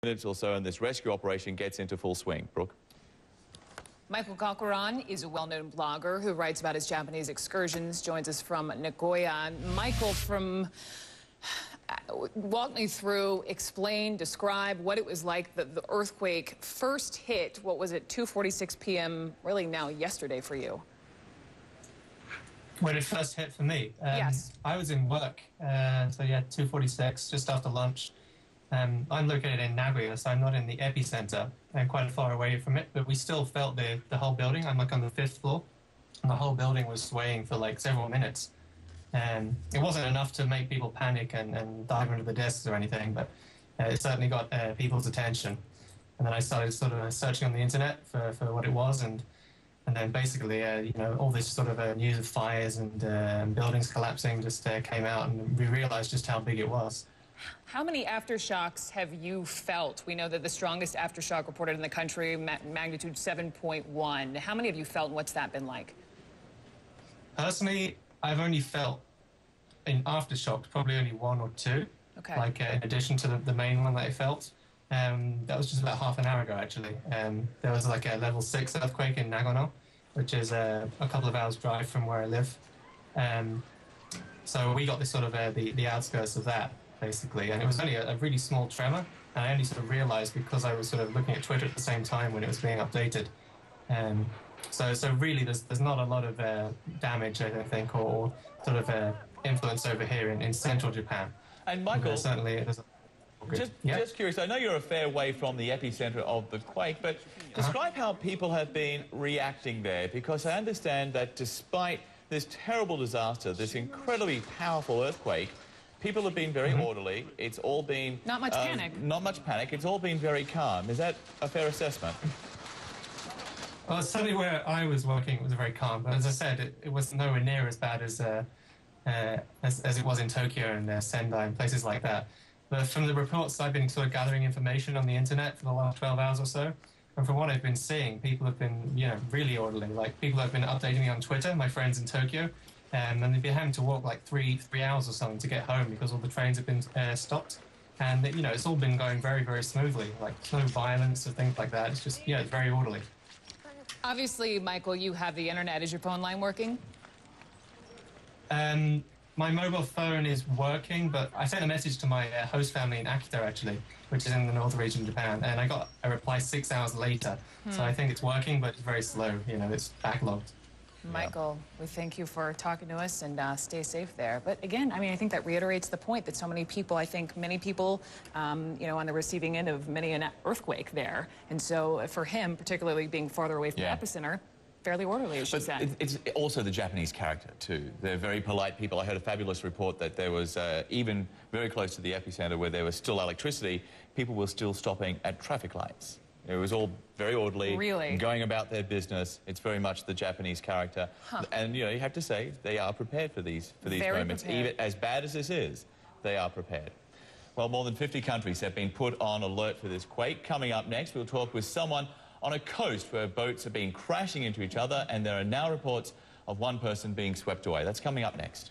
Minutes or so, and this rescue operation gets into full swing. Brooke? Michael Corcoran is a well-known blogger who writes about his Japanese excursions, joins us from Nagoya. Michael, walk me through, explain, describe what it was like the earthquake first hit, what was it, 2:46 p.m., really now yesterday for you? When it first hit for me? Yes. I was in work, so yeah, 2:46, just after lunch. I'm located in Nagoya, so I'm not in the epicenter and quite far away from it, but we still felt the whole building. I'm like on the 5th floor, and the whole building was swaying for like several minutes. It wasn't enough to make people panic and dive under the desks or anything, but it certainly got people's attention. And then I started sort of searching on the internet for what it was, and then basically, you know, all this sort of news of fires and buildings collapsing just came out, and we realized just how big it was. How many aftershocks have you felt? We know that the strongest aftershock reported in the country, magnitude 7.1. How many have you felt, and what's that been like? Personally, I've only felt in aftershocks probably only 1 or 2. Okay. Like in addition to the main one that I felt. That was just about half an hour ago, actually. There was like a level 6 earthquake in Nagano, which is a couple of hours drive from where I live. So we got this sort of the outskirts of that, basically, and it was only a really small tremor, and I only sort of realized because I was sort of looking at Twitter at the same time when it was being updated. So really there's not a lot of damage, I don't think, or sort of influence over here in central Japan. And Michael, certainly there's just curious, I know you're a fair way from the epicenter of the quake, but describe how people have been reacting there, because I understand that despite this terrible disaster, this incredibly powerful earthquake, people have been very orderly. It's all been... Not much panic. Not much panic. It's all been very calm. Is that a fair assessment? Well, certainly where I was working, it was very calm. But as I said, it was nowhere near as bad as it was in Tokyo and Sendai and places like that. But from the reports, I've been sort of gathering information on the internet for the last 12 hours or so. And from what I've been seeing, people have been, you know, really orderly. Like, people have been updating me on Twitter, my friends in Tokyo. And they've been having to walk like three hours or something to get home because all the trains have been stopped. And, you know, it's all been going very, very smoothly. Like, no violence or things like that. It's just, yeah, it's very orderly. Obviously, Michael, you have the internet. Is your phone line working? My mobile phone is working, but I sent a message to my host family in Akita, actually, which is in the north region of Japan, and I got a reply 6 hours later. So I think it's working, but it's very slow. You know, it's backlogged. Michael, we thank you for talking to us, and stay safe there. But again, I mean, I think that reiterates the point that so many people, I think many people, you know, on the receiving end of many an earthquake there. And so for him, particularly being farther away from the epicenter, fairly orderly, as you said. It's also the Japanese character, too. They're very polite people. I heard a fabulous report that there was, even very close to the epicenter where there was still electricity, people were still stopping at traffic lights. It was all very orderly, going about their business. It's very much the Japanese character. And, you know, you have to say, they are prepared for these moments. Even as bad as this is, they are prepared. Well, more than 50 countries have been put on alert for this quake. Coming up next, we'll talk with someone on a coast where boats have been crashing into each other, and there are now reports of one person being swept away. That's coming up next.